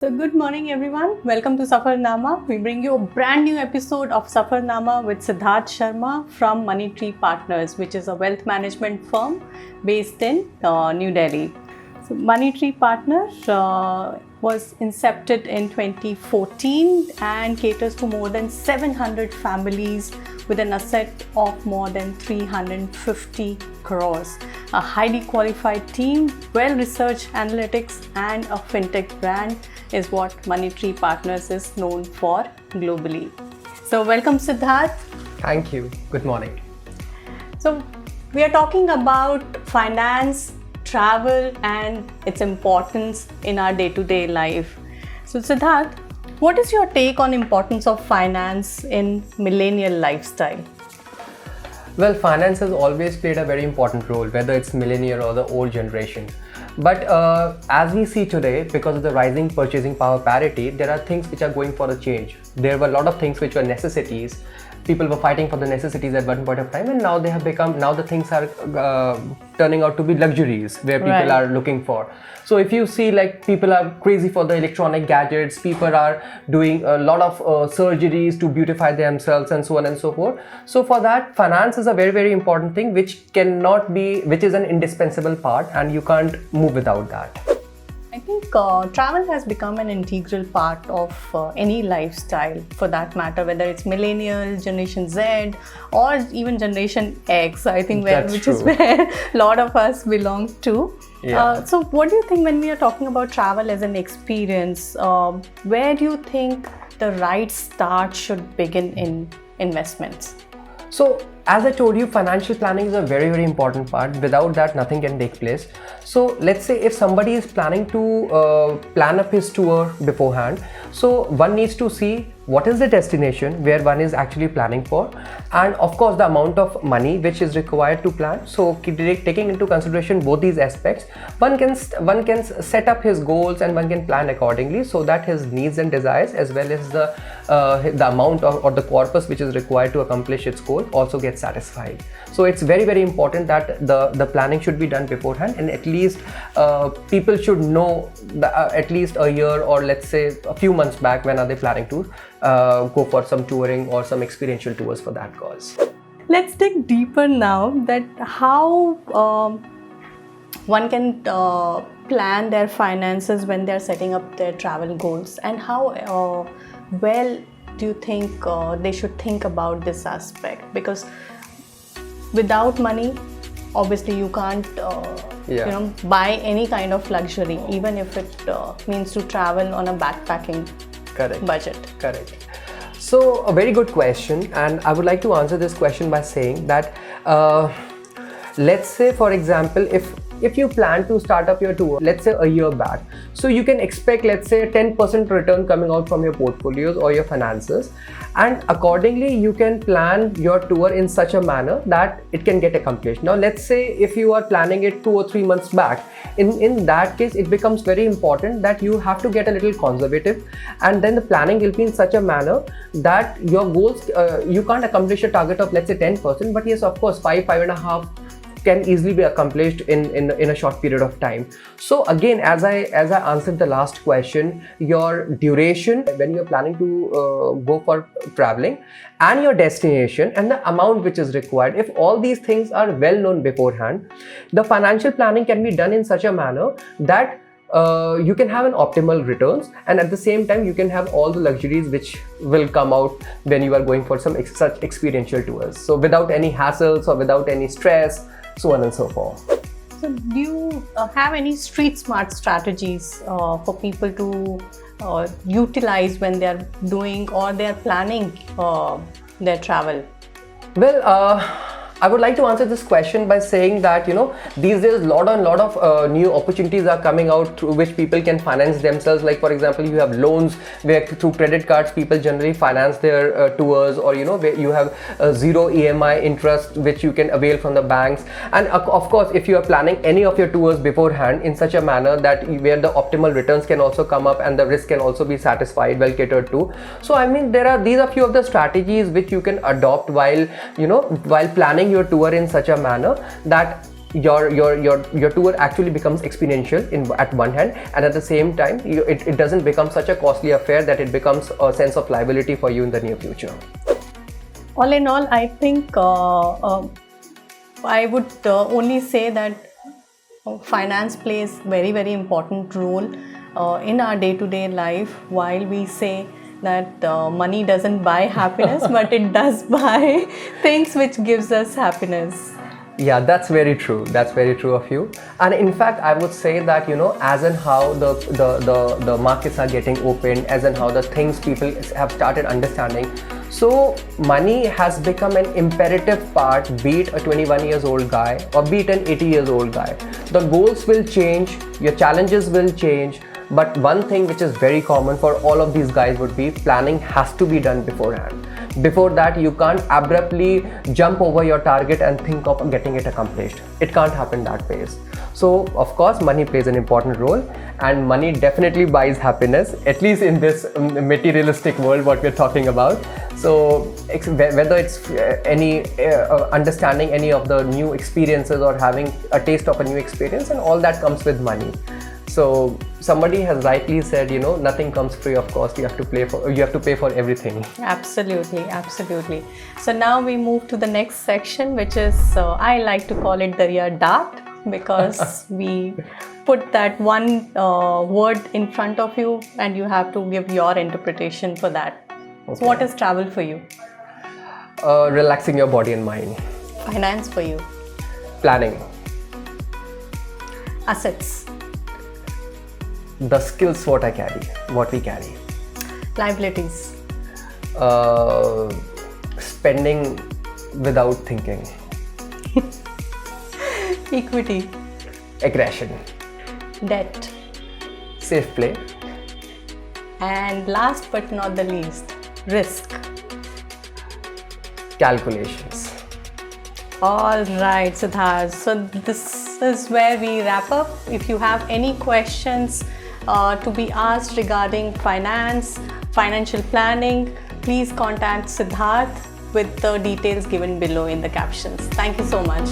So good morning everyone. Welcome to Safarnama. We bring you a brand new episode of Safarnama with Siddharth Sharma from Moneytree Partners, which is a wealth management firm based in New Delhi. So Moneytree Partners was incepted in 2014 and caters to more than 700 families with an asset of more than 350 crores. A highly qualified team, well-researched analytics and a fintech brand is what Moneytree Partners is known for globally. So welcome Siddharth. Thank you. Good morning. So we are talking about finance, travel and its importance in our day-to-day life. So Siddharth, what is your take on importance of finance in millennial lifestyle? Well, finance has always played a very important role, whether it's millennial or the old generation. But as we see today, because of the rising purchasing power parity, there are things which are going for a change. There were a lot of things which were necessities. People were fighting for the necessities at one point of time, and now they have become, now the things are turning out to be luxuries where people are looking for. So if you see, like, people are crazy for the electronic gadgets, people are doing a lot of surgeries to beautify themselves and so on and so forth. So for that, finance is a very, very important thing which is an indispensable part, and you can't move without that. I think travel has become an integral part of any lifestyle, for that matter, whether it's millennial, Generation Z, or even Generation X, I think, which is where a lot of us belong to. Yeah. So what do you think when we are talking about travel as an experience, where do you think the right start should begin in investments? So as I told you, financial planning is a very, very important part. Without that, nothing can take place. So let's say if somebody is planning to plan up his tour beforehand, so one needs to see what is the destination where one is actually planning for, and of course the amount of money which is required to plan. So taking into consideration both these aspects, one can set up his goals and one can plan accordingly, so that his needs and desires, as well as the amount or the corpus which is required to accomplish its goal, also gets satisfied. So it's very, very important that the planning should be done beforehand, and at least people should know at least a year, or let's say a few months back, when are they planning to go for some touring or some experiential tours for that cause. Let's dig deeper now, that how one can plan their finances when they're setting up their travel goals, and how well do you think they should think about this aspect? Because without money, obviously you can't buy any kind of luxury, even if it means to travel on a backpacking budget. Correct. So a very good question, and I would like to answer this question by saying that let's say, for example, if you plan to start up your tour, let's say a year back, so you can expect, let's say, a 10% return coming out from your portfolios or your finances, and accordingly you can plan your tour in such a manner that it can get accomplished. Now let's say if you are planning it 2 or 3 months back, in that case it becomes very important that you have to get a little conservative, and then the planning will be in such a manner that your goals, you can't accomplish a target of, let's say, 10%, but yes, of course 5.5 can easily be accomplished in a short period of time. So again, as I answered the last question, your duration when you're planning to go for traveling, and your destination, and the amount which is required, if all these things are well known beforehand, the financial planning can be done in such a manner that you can have an optimal returns, and at the same time you can have all the luxuries which will come out when you are going for some such experiential tours. So without any hassles or without any stress, so on and so forth. So do you have any street smart strategies for people to utilize when they are doing or they are planning their travel? Well, I would like to answer this question by saying that, these days lot of new opportunities are coming out through which people can finance themselves. Like, for example, you have loans where through credit cards people generally finance their tours, or where you have zero EMI interest which you can avail from the banks. And of course, if you are planning any of your tours beforehand in such a manner that where the optimal returns can also come up and the risk can also be satisfied, well catered to. So I mean, these are few of the strategies which you can adopt while planning your tour in such a manner that your tour actually becomes exponential at one hand, and at the same time it doesn't become such a costly affair that it becomes a sense of liability for you in the near future. All in all, I think I would only say that finance plays very, very important role in our day-to-day life. While we say that money doesn't buy happiness, but it does buy things which gives us happiness. Yeah, that's very true. That's very true of you. And in fact, I would say that, as and how the markets are getting opened, as and how the things people have started understanding, so money has become an imperative part, be it a 21 years old guy or be it an 80 years old guy. The goals will change, your challenges will change, but one thing which is very common for all of these guys would be planning has to be done beforehand. Before that, you can't abruptly jump over your target and think of getting it accomplished. It can't happen that way. So of course money plays an important role, and money definitely buys happiness, at least in this materialistic world what we're talking about. So whether it's any understanding any of the new experiences or having a taste of a new experience, and all that comes with money. So somebody has rightly said, nothing comes free of cost. You have to pay for everything. Absolutely, absolutely. So now we move to the next section, which is I like to call it Dareeya Dart, because we put that one word in front of you and you have to give your interpretation for that. Okay. So what is travel for you? Relaxing your body and mind. Finance for you? Planning. Assets? The skills what we carry. Liabilities? Spending without thinking. Equity? Aggression. Debt? Safe play. And last but not the least, risk? Calculations. All right, Siddharth. So this is where we wrap up. If you have any questions to be asked regarding finance, financial planning, please contact Siddharth with the details given below in the captions. Thank you so much.